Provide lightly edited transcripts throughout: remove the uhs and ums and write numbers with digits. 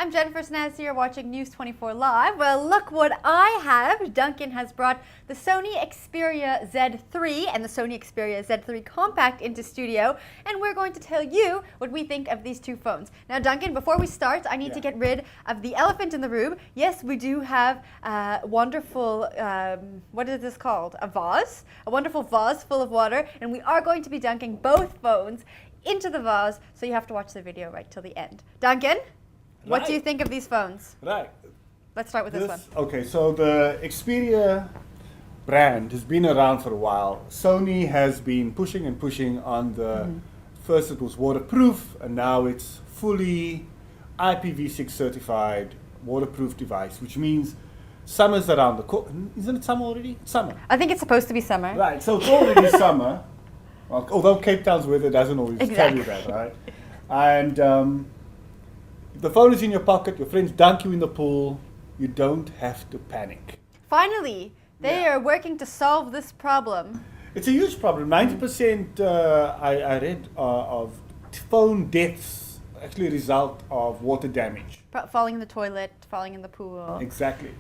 I'm Jennifer Snaz here watching News 24 Live. Well, look what I have. Duncan has brought the Sony Xperia Z3 and the Sony Xperia Z3 Compact into studio, and we're going to tell you what we think of these two phones. Now, Duncan, before we start, I need to get rid of the elephant in the room. Yes, we do have a wonderful, what is this called? A vase? A wonderful vase full of water, and we are going to be dunking both phones into the vase, so you have to watch the video right till the end. Duncan? What do you think of these phones? Right. Let's start with this one. Okay, so the Xperia brand has been around for a while. Sony has been pushing and pushing on the, first it was waterproof, and now it's fully IPv6 certified waterproof device, which means summer's around the corner. Isn't it summer already? Summer. I think it's supposed to be summer. Right, so it's already summer, although Cape Town's weather doesn't always tell you that, right? And the phone is in your pocket, your friends dunk you in the pool, you don't have to panic. Finally, they are working to solve this problem. It's a huge problem. 90% I read of phone deaths actually result of water damage. Falling in the toilet, falling in the pool. Exactly.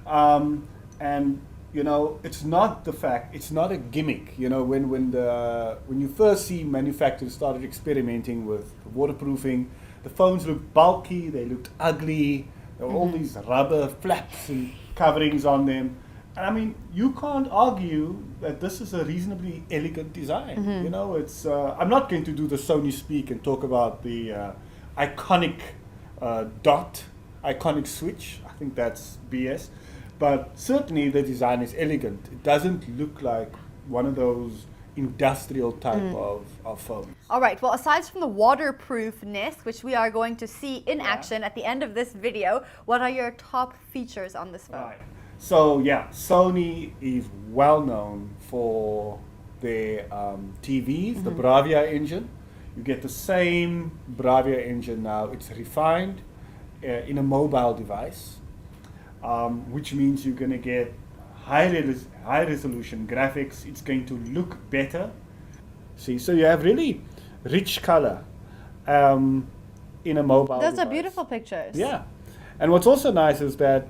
And you know, it's not the fact, it's not a gimmick. You know, when you first see manufacturers started experimenting with waterproofing, the phones looked bulky, they looked ugly, there were all these rubber flaps and coverings on them. And I mean, you can't argue that this is a reasonably elegant design. You know, it's, I'm not going to do the Sony speak and talk about the iconic iconic switch. I think that's BS. But certainly the design is elegant. It doesn't look like one of those industrial type of phones. All right, well, aside from the waterproofness, which we are going to see in action at the end of this video, what are your top features on this phone? Right. So yeah, Sony is well known for their TVs, the Bravia engine. You get the same Bravia engine now. It's refined in a mobile device, which means you're going to get high resolution graphics. It's going to look better. See, so you have really rich color in a mobile Those device. are beautiful pictures. Yeah. And what's also nice is that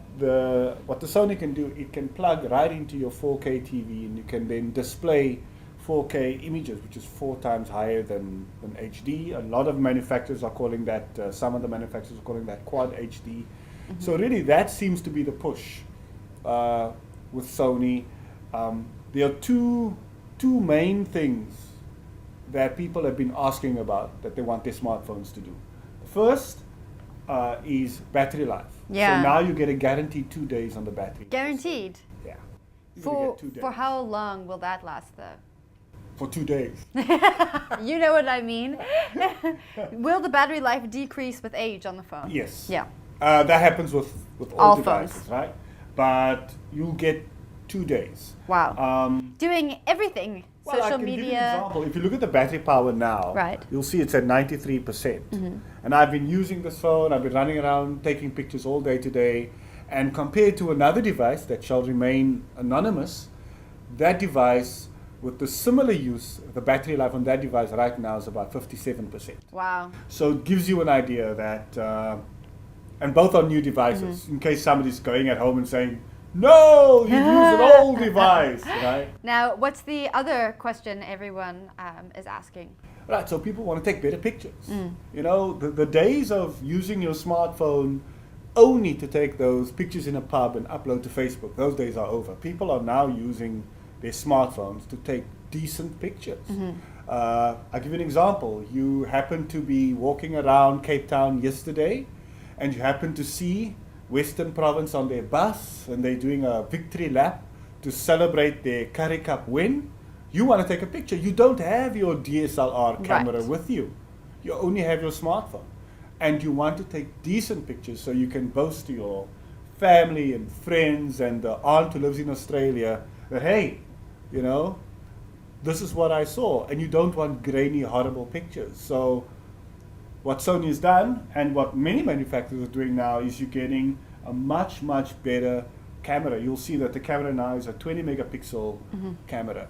what the Sony can do, it can plug right into your 4K TV, and you can then display 4K images, which is 4 times higher than HD. A lot of manufacturers are calling that, some of the manufacturers are calling that Quad HD. So really that seems to be the push with Sony. There are two main things that people have been asking about that they want their smartphones to do. First is battery life. Yeah. So now you get a guaranteed 2 days on the battery. Guaranteed? Yeah. You're gonna get 2 days. For how long will that last, though? For 2 days. You know what I mean? Will the battery life decrease with age on the phone? Yes. Yeah. That happens with all devices, phones. right? But you'll get 2 days. Wow. Doing everything. Well, Social I can give you an media. example. If you look at the battery power now, Right. you'll see it's at 93%. And I've been using this phone, I've been running around taking pictures all day today, and compared to another device that shall remain anonymous, that device with the similar use, the battery life on that device right now is about 57%. Wow. So it gives you an idea that, and both are new devices, in case somebody's going at home and saying, no, you use an old device, right? Now, what's the other question everyone is asking? Right, so people want to take better pictures. You know, the days of using your smartphone only to take those pictures in a pub and upload to Facebook, those days are over. People are now using their smartphones to take decent pictures. I'll give you an example. You happen to be walking around Cape Town yesterday, and you happen to see Western Province on their bus, and they're doing a victory lap to celebrate their Currie Cup win. You want to take a picture. You don't have your DSLR camera with you. You only have your smartphone. And you want to take decent pictures so you can boast to your family and friends and the aunt who lives in Australia that, hey, you know, this is what I saw. And you don't want grainy, horrible pictures. So what Sony has done, and what many manufacturers are doing now, is you're getting a much, much better camera. You'll see that the camera now is a 20 megapixel camera.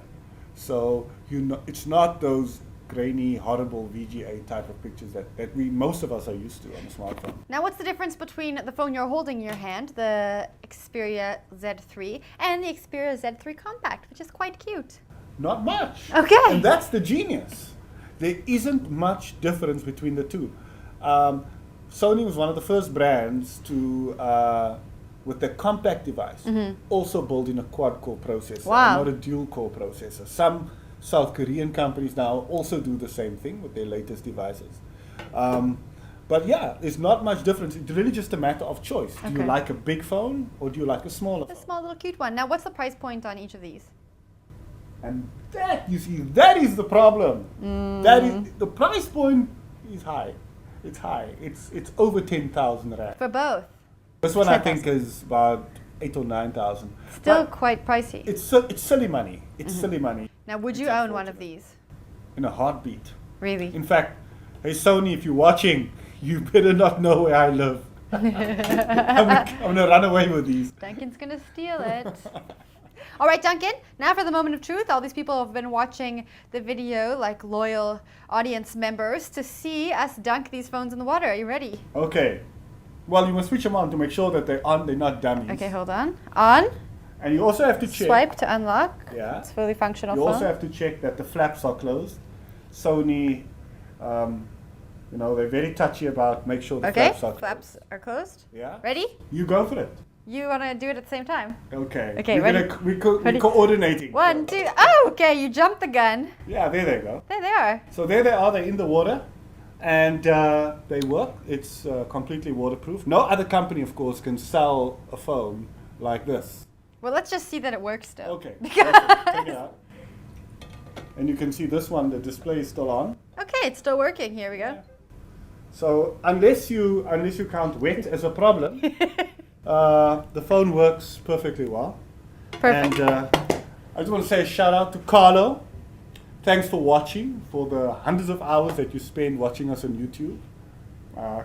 So you know, it's not those grainy, horrible VGA type of pictures that most of us are used to on a smartphone. Now, what's the difference between the phone you're holding in your hand, the Xperia Z3, and the Xperia Z3 Compact, which is quite cute? Not much. Okay. And that's the genius. There isn't much difference between the two. Sony was one of the first brands to, with the compact device, also build in a quad-core processor, Wow. not a dual-core processor. Some South Korean companies now also do the same thing with their latest devices. But yeah, there's not much difference. It's really just a matter of choice. Do you Okay. like a big phone or do you like a smaller A phone? small little cute one. Now, what's the price point on each of these? And that, you see, that is the problem. That is, the price point is high. It's high. It's over 10,000 rand. For both. This one I 10,000. think is about 8 or 9,000. Still But quite pricey. it's silly money. It's silly money Now, would you It's own one of unfortunate. these? in a heartbeat. Really? In fact, hey Sony, if you're watching, you better not know where I live. I'm gonna run away with these. Duncan's gonna steal it. All right, Duncan, now for the moment of truth. All these people have been watching the video like loyal audience members to see us dunk these phones in the water. Are you ready? Okay. Well, you must switch them on to make sure that they're not dummies. Okay, hold on. On. And you also have to check. Swipe to unlock. Yeah. It's fully functional You phone. also have to check that the flaps are closed. Sony, they're very touchy about make sure the Okay, flaps are closed. flaps are closed. Yeah. Ready? You go for it. You want to do it at the same time? Okay. Okay, We're ready? we're Ready? coordinating. One, two. Oh, okay, you jumped the gun. Yeah, there they go. There they are. So there they are. They're in the water, and they work. It's completely waterproof. No other company, of course, can sell a phone like this. Well, let's just see that it works still. Okay. Perfect. Take it out. And you can see this one. The display is still on. Okay, it's still working. Here we go. So unless you count wet as a problem, the phone works perfectly well. Perfect. And I just want to say a shout out to Carlo. Thanks for watching, for the hundreds of hours that you spend watching us on YouTube.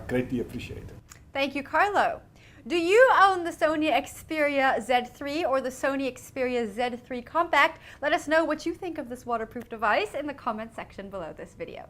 Greatly appreciated. Thank you, Carlo. Do you own the Sony Xperia Z3 or the Sony Xperia Z3 Compact? Let us know what you think of this waterproof device in the comment section below this video.